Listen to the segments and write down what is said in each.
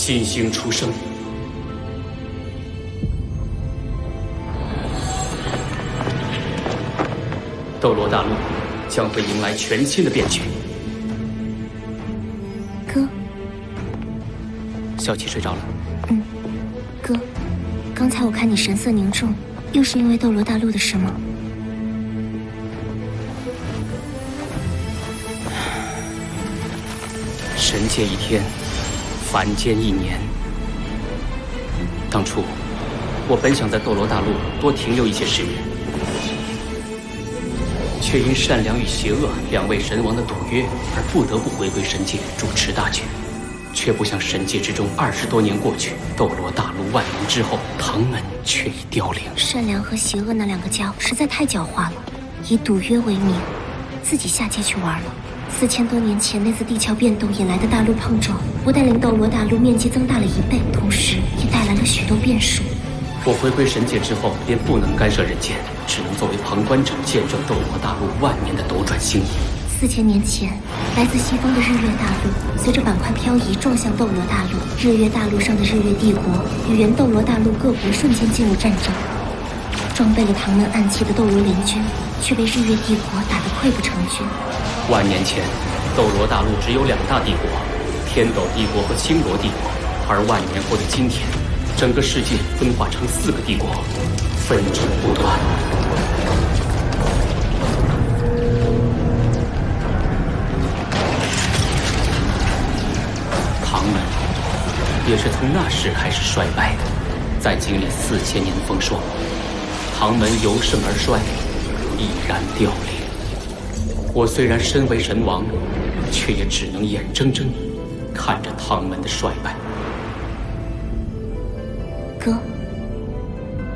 新星出生。斗罗大陆将会迎来全新的变局。哥，小七睡着了。哥，刚才我看你神色凝重，又是因为斗罗大陆的事吗？神界一天，凡间一年。当初我本想在斗罗大陆多停留一些时日，却因善良与邪恶两位神王的赌约而不得不回归神界主持大局。却不想神界之中20多年过去，斗罗大陆万年之后，唐门却已凋零。善良和邪恶那两个家伙实在太狡猾了，以赌约为名，自己下界去玩了。4000多年前那次地壳变动引来的大陆碰撞，不但令斗罗大陆面积增大了1倍，同时也带来了许多变数。我回归神界之后，便不能干涉人间，只能作为旁观者，见证斗罗大陆万年的斗转星移。4000年前，来自西方的日月大陆随着板块漂移撞向斗罗大陆，日月大陆上的日月帝国与原斗罗大陆各国瞬间进入战争。装备了唐门暗器的斗罗联军却被日月帝国打得溃不成军。万年前，斗罗大陆只有2大帝国，天斗帝国和星罗帝国，而万年后的今天，整个世界分化成4个帝国，纷争不断。唐门也是从那时开始衰败的，在经历4000年风霜，唐门由盛而衰，毅然凋零。我虽然身为神王，却也只能眼睁睁看着唐门的衰败。哥，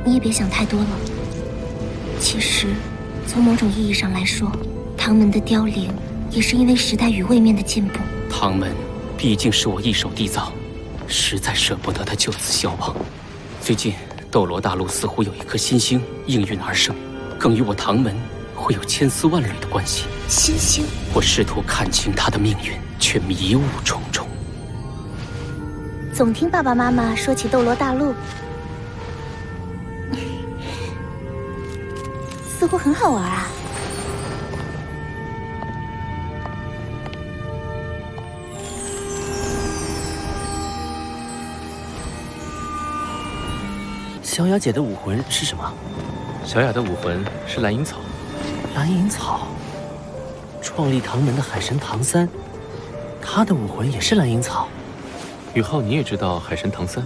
你也别想太多了。其实，从某种意义上来说，唐门的凋零也是因为时代与位面的进步。唐门毕竟是我一手缔造，实在舍不得他就此消亡。最近，斗罗大陆似乎有一颗新星应运而生，更与我唐门会有千丝万缕的关系。新星，我试图看清他的命运，却迷雾重重。总听爸爸妈妈说起斗罗大陆，似乎很好玩啊。小雅姐的武魂是什么？小雅的武魂是蓝银草。蓝银草，创立唐门的海神唐三，他的武魂也是蓝银草。宇浩，你也知道海神唐三？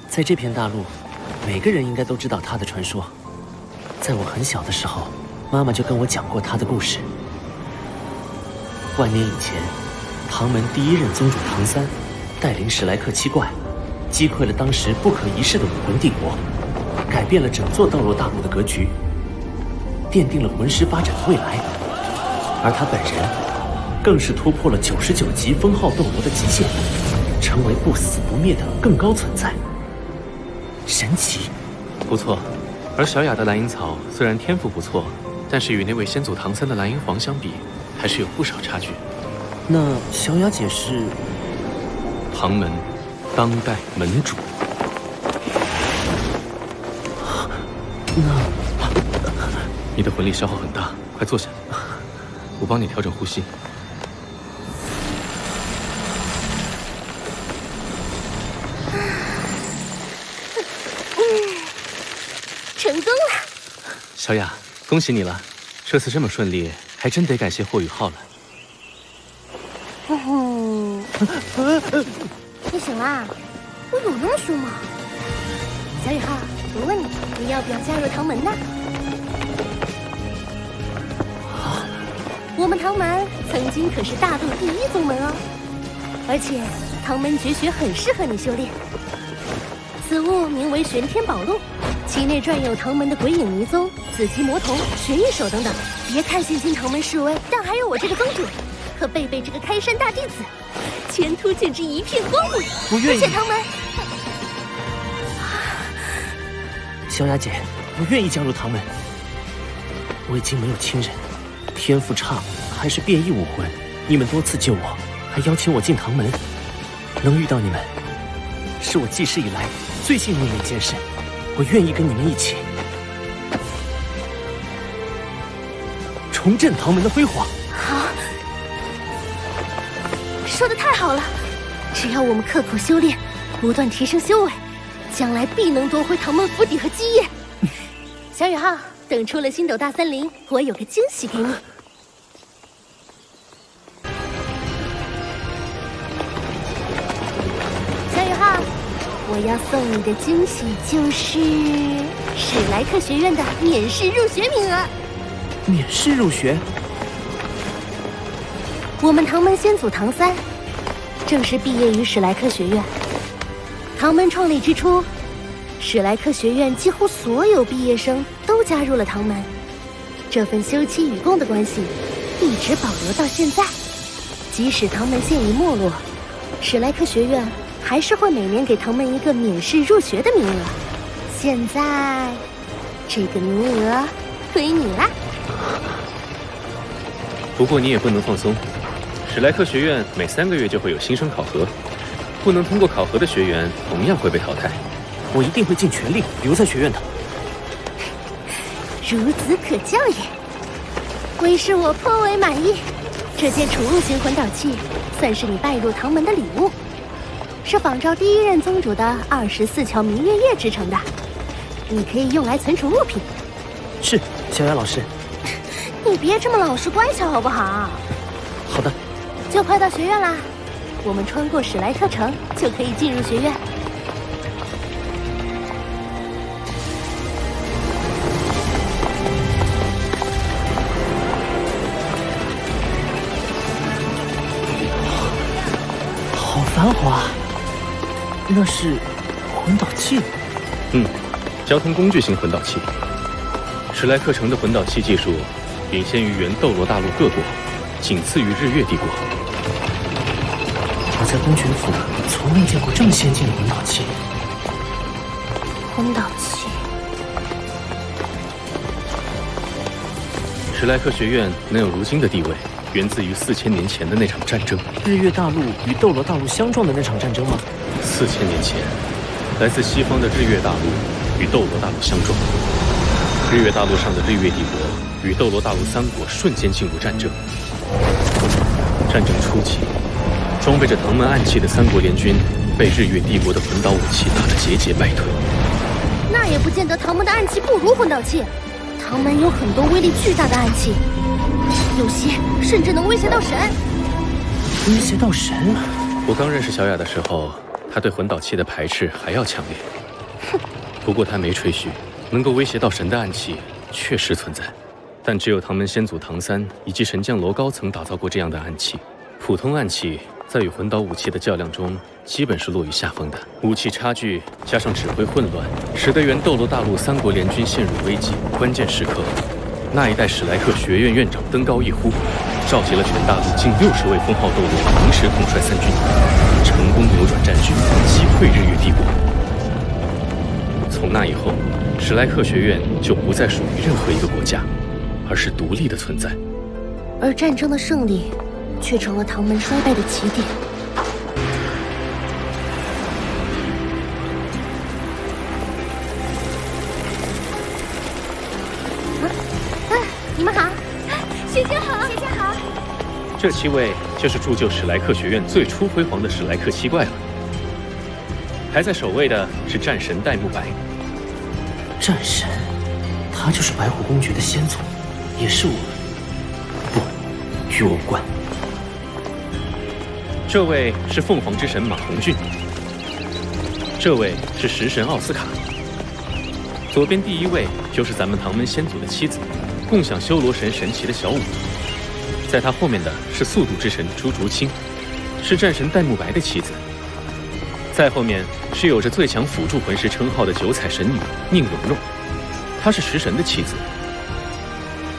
在这片大陆，每个人应该都知道他的传说。在我很小的时候，妈妈就跟我讲过他的故事。万年以前，唐门第1任宗主唐三带领史莱克7怪，击溃了当时不可一世的武魂帝国，改变了整座斗罗大陆的格局，奠定了魂师发展的未来。而他本人更是突破了99级封号斗罗的极限，成为不死不灭的更高存在。神奇。不错。而小雅的蓝银草虽然天赋不错，但是与那位先祖唐三的蓝银皇相比，还是有不少差距。那小雅姐是唐门当代门主。那你的魂力消耗很大，快坐下，我帮你调整呼吸。成功了！小雅，恭喜你了，这次这么顺利，还真得感谢霍雨浩了。你醒啦？我有那么凶吗？小雨浩，我问你，你要不要加入唐门呢？我们唐门曾经可是大陆第1宗门哦，而且唐门绝学很适合你修炼。此物名为玄天宝录，其内传有唐门的鬼影迷踪、紫极魔童、玄玉手等等。别看现今唐门式微，但还有我这个宗主和贝贝这个开山大弟子，前途简直一片光明。不愿意。谢唐门。小雅姐，我愿意加入唐门。我已经没有亲人，天赋差，还是变异武魂。你们多次救我，还邀请我进唐门，能遇到你们，是我记事以来最幸运的一件事，我愿意跟你们一起重振唐门的辉煌。好，说得太好了！只要我们刻苦修炼，不断提升修为，将来必能夺回唐门府邸和基业。小宇浩，等出了星斗大森林，我有个惊喜给你。小宇浩，我要送你的惊喜就是史莱克学院的免试入学名额。免试入学？我们唐门先祖唐三，正式毕业于史莱克学院。唐门创立之初，史莱克学院几乎所有毕业生都加入了唐门，这份休戚与共的关系一直保留到现在。即使唐门现已没落，史莱克学院还是会每年给唐门一个免试入学的名额。现在，这个名额归你啦。不过你也不能放松，史莱克学院每3个月就会有新生考核，不能通过考核的学员同样会被淘汰。我一定会尽全力留在学院的。孺子可教也，为师我颇为满意。这件储物型魂导器算是你拜入唐门的礼物，是仿照第1任宗主的24桥明月夜制成的，你可以用来存储物品。是，小雅老师。你别这么老实乖巧好不好？好的。就快到学院啦，我们穿过史莱克城就可以进入学院。好繁华，那是魂导器。交通工具型魂导器。史莱克城的魂导器技术领先于原斗罗大陆各国，仅次于日月帝国。我在公爵府从未见过这么先进的魂导器。魂导器，史莱克学院能有如今的地位，源自于4000年前的那场战争。日月大陆与斗罗大陆相撞的那场战争吗？4000年前，来自西方的日月大陆与斗罗大陆相撞，日月大陆上的日月帝国与斗罗大陆3国瞬间进入战争。战争初期，装备着唐门暗器的3国联军被日月帝国的魂导武器打得节节败退。那也不见得唐门的暗器不如魂导器，唐门有很多威力巨大的暗器，有些甚至能威胁到神。威胁到神？我刚认识小雅的时候，她对魂导器的排斥还要强烈。不过她没吹嘘，能够威胁到神的暗器确实存在，但只有唐门先祖唐三以及神将楼高层打造过这样的暗器。普通暗器在与魂导武器的较量中，基本是落于下风的。武器差距加上指挥混乱，使得原斗罗大陆3国联军陷入危机。关键时刻，那一代史莱克学院院长登高一呼，召集了全大陆近60位封号斗罗，同时统帅3军，成功扭转战局，击溃日月帝国。从那以后，史莱克学院就不再属于任何一个国家，而是独立的存在。而战争的胜利却成了唐门衰败的起点。你们好，学姐好，学姐好。这7位就是铸就史莱克学院最初辉煌的史莱克7怪了。排在首位的是战神戴沐白。战神，他就是白虎公爵的先祖，也是我。不，与我无关。这位是凤凰之神马红俊，这位是食神奥斯卡。左边第1位就是咱们唐门先祖的妻子，共享修罗神神旗的小舞。在他后面的是速度之神朱竹清，是战神戴沐白的妻子。再后面是有着最强辅助魂师称号的9彩神女宁荣荣，她是食神的妻子。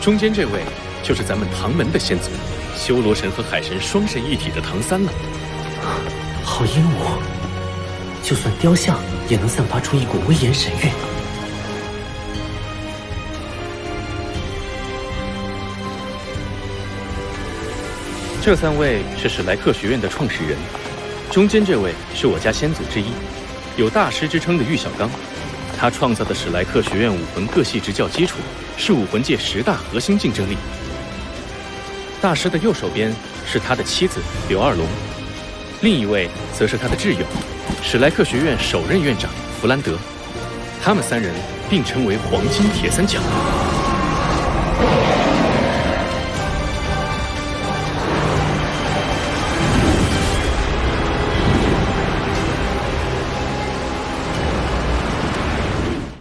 中间这位就是咱们唐门的先祖，修罗神和海神双神一体的唐三了。好阴武，就算雕像也能散发出一股威严神韵。这3位是史莱克学院的创始人，中间这位是我家先祖之一，有大师之称的玉小刚，他创造的史莱克学院武魂各系执教基础，是武魂界10大核心竞争力。大师的右手边是他的妻子柳二龙，另一位则是他的挚友，史莱克学院首任院长弗兰德。他们3人并称为黄金铁三角。